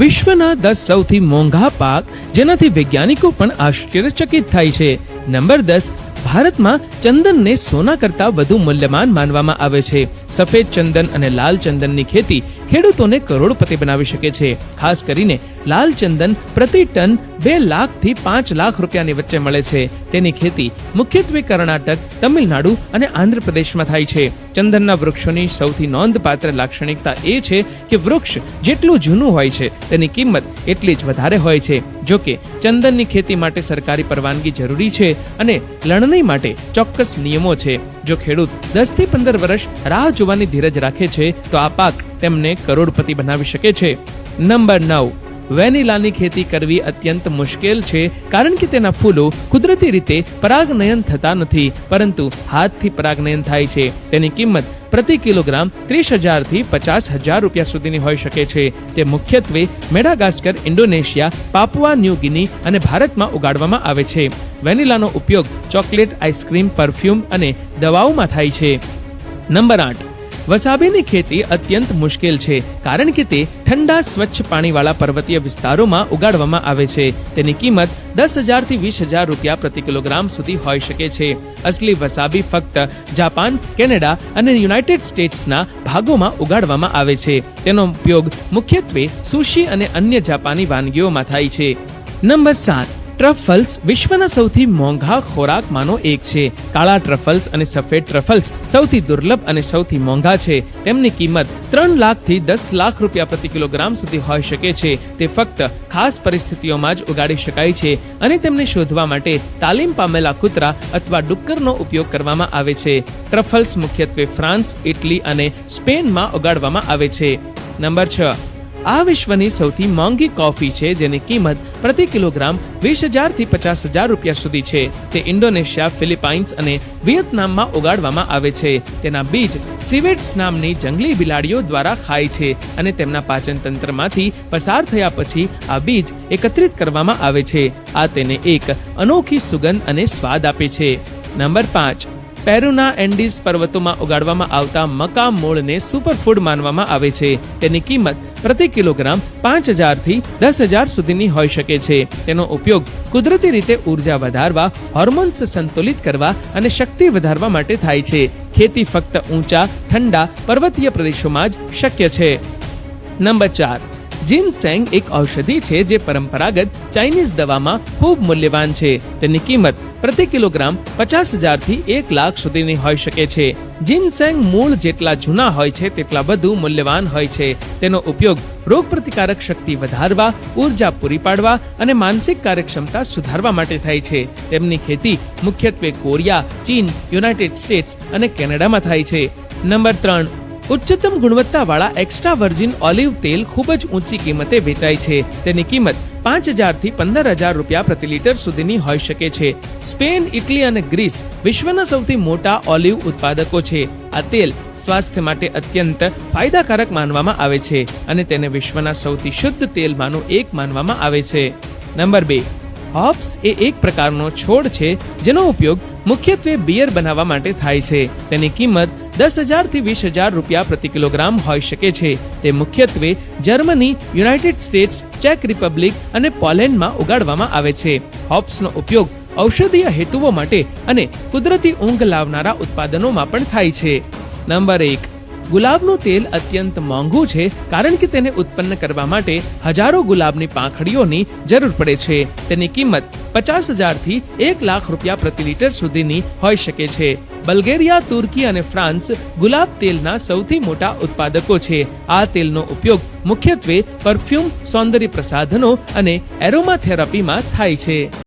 વિશ્વના 10 સૌથી મોંઘા પાક જેનાથી વૈજ્ઞાનિકો પણ આશ્ચર્યચકિત થાય છે. નંબર 10, ભારતમાં ચંદનને સોના કરતા વધુ મૂલ્યવાન માનવામાં આવે છે. સફેદ ચંદન અને લાલ ચંદનની ખેતી ખેડૂતોને કરોડપતિ બનાવી શકે છે. ખાસ કરીને લાલ ચંદન પ્રતિ ટન 2 લાખથી 5 લાખ રૂપિયાની વચ્ચે મળે છે. તેની ખેતી મુખ્યત્વે કર્ણાટક, તમિલનાડુ અને આંધ્રપ્રદેશમાં થાય છે. ચંદનના વૃક્ષોની સૌથી નોંધપાત્ર લાક્ષણિકતા એ છે કે વૃક્ષ જેટલું જૂનું હોય છે તેની કિંમત એટલી જ વધારે હોય છે. જો કે ચંદનની ખેતી માટે સરકારી પરવાનગી જરૂરી છે અને લણણી માટે ચોક્કસ નિયમો છે. જો ખેડૂત 10 થી 15 વર્ષ રાહ જોવાની ધીરજ રાખે છે તો આ પાક તેમને કરોડપતિ બનાવી શકે છે. નંબર 9, વેનીલાની ખેતી કરવી અત્યંત મુશ્કેલ છે કારણ કે તેના ફૂલો કુદરતી રીતે પરાગનયન થતા નથી, પરંતુ હાથથી પરાગનયન થાય છે. તેની કિંમત પ્રતિ કિલોગ્રામ 30,000 થી 50,000 રૂપિયા સુધીની હોઈ શકે છે. તે મુખ્યત્વે મેડાગાસ્કર, ઇન્ડોનેશિયા, પાપુઆ ન્યૂ ગિની અને ભારતમાં ઉગાડવામાં આવે છે. વેનીલાનો ઉપયોગ ચોકલેટ, આઈસ્ક્રીમ, પરફ્યુમ અને દવાઓમાં થાય છે. નંબર 8, વસાબીની ખેતી અત્યંત મુશ્કેલ છે કારણ કે તે ઠંડા સ્વચ્છ પાણીવાળા પર્વતીય વિસ્તારોમાં ઉગાડવામાં આવે છે. તેની કિંમત 10,000 થી 20,000 રૂપિયા પ્રતિ કિલોગ્રામ સુધી હોઈ શકે છે. અસલી વસાબી ફક્ત જાપાન, કેનેડા અને યુનાઇટેડ સ્ટેટ્સના ભાગોમાં ઉગાડવામાં આવે છે. તેનો ઉપયોગ મુખ્યત્વે સુશી અને અન્ય જાપાની વાનગીઓમાં થાય છે. નંબર 7, ટ્રફલ્સ વિશ્વના સૌથી મોંઘા ખોરાકમાંનો એક છે. કાળા ટ્રફલ્સ અને સફેદ ટ્રફલ્સ સૌથી દુર્લભ અને સૌથી મોંઘા છે. તેમની કિંમત 3 લાખ થી 10 લાખ રૂપિયા પ્રતિ કિલોગ્રામ સુધી હોઈ શકે છે. તે ફક્ત ખાસ પરિસ્થિતિઓમાં જ ઉગાડી શકાય છે અને તેમને શોધવા માટે તાલીમ પામેલા કૂતરા અથવા ડુક્કરનો ઉપયોગ કરવામાં આવે છે. ટ્રફલ્સ મુખ્યત્વે ફ્રાન્સ, ઇટલી અને સ્પેનમાં ઉગાડવામાં આવે છે. નંબર 6, આ વિશ્વની સૌથી મોંઘી કોફી છે જેની કિંમત પ્રતિ કિલોગ્રામ 20,000 થી 50,000 રૂપિયા સુધી છે. તે ઇન્ડોનેશિયા, ફિલિપાઇન્સ અને વિયેતનામમાં ઉગાડવામાં આવે છે. તેના બીજ સિવેટ્સ નામની જંગલી બિલાડીઓ દ્વારા ખાય છે અને તેમના પાચન તંત્રમાંથી પસાર થયા પછી આ બીજ એકત્રિત કરવામાં આવે છે. આ તેને એક અનોખી સુગંધ અને સ્વાદ આપે છે. નંબર 5, પેરુના એન્ડીઝ પર્વતોમાં ઉગાડવામાં આવતા મકા મૂળને સુપરફૂડ માનવામાં આવે છે. તેની કિંમત પ્રતિ કિલોગ્રામ 5,000 થી 10,000 સુધીની હોઈ શકે છે. તેનો ઉપયોગ કુદરતી રીતે ઉર્જા વધારવા, હોર્મોન્સ સંતુલિત કરવા અને શક્તિ વધારવા માટે થાય છે. ખેતી ફક્ત ઊંચા, ઠંડા પર્વતીય પ્રદેશોમાં જ શક્ય છે. નંબર 4, જિનસેંગ એક ઔષધિ છે જે પરંપરાગત ચાઇનીઝ દવામાં ખૂબ મૂલ્યવાન છે. તેની કિંમત પ્રતિ કિલોગ્રામ 50,000 થી 1 લાખ સુધીની હોઈ શકે છે. જિનસેંગ મૂળ જેટલા જૂના હોય છે તેટલા વધુ મૂલ્યવાન હોય છે. તેનો ઉપયોગ રોગપ્રતિકારક શક્તિ વધારવા, ઉર્જા પૂરી પાડવા અને માનસિક કાર્યક્ષમતા સુધારવા માટે થાય છે. તેમની ખેતી મુખ્યત્વે કોરિયા, ચીન, યુનાઇટેડ સ્ટેટ્સ અને કેનેડામાં થાય છે. નંબર 3, ઉચ્ચતમ ગુણવત્તાવાળા એક્સ્ટ્રા વર્જિન ઓલિવ તેલ ખૂબ જ ઊંચી કિંમતે વેચાય છે. તેની કિંમત 5,000 થી 15,000 રૂપિયા પ્રતિ લીટર સુધીની હોઈ શકે છે. સ્પેન, ઇટલી અને ગ્રીસ વિશ્વના સૌથી મોટા ઓલિવ ઉત્પાદકો છે. આ તેલ સ્વાસ્થ્ય માટે અત્યંત ફાયદાકારક માનવામાં આવે છે અને તેને વિશ્વના સૌથી શુદ્ધ તેલમાંનું એક માનવામાં આવે છે. નંબર 2, હોપ્સ એ એક પ્રકારનો છોડ છે જેનો ઉપયોગ મુખ્યત્વે બિયર બનાવવા માટે થાય છે. તેની કિંમત 10,000 થી 20,000 રૂપિયા પ્રતિ કિલોગ્રામ હોઈ શકે છે. તે મુખ્યત્વે Germany, United states, check Republic અને પોલેન્ડમાં ઉગાડવામાં આવે છે. હોપ્સનો ઉપયોગ ઔષધીય હેતુઓ માટે અને કુદરતી ઊંઘ લાવનારા ઉત્પાદનોમાં પણ થાય છે. નંબર 1, ગુલાબનું તેલ અત્યંત મોંઘું છે કારણ કે તેને ઉત્પન્ન કરવા માટે હજારો ગુલાબની પાંખડીઓની જરૂર પડે છે. તેની કિંમત 50,000 થી 1 લાખ રૂપિયા પ્રતિ લીટર સુધીની હોઈ શકે છે. બલ્ગેરિયા, તુર્કી અને ફ્રાન્સ ગુલાબ તેલના સૌથી મોટા ઉત્પાદકો છે. આ તેલનો ઉપયોગ મુખ્યત્વે પરફ્યુમ, સૌંદર્ય પ્રસાધનો અને એરોમા થેરાપીમાં થાય છે.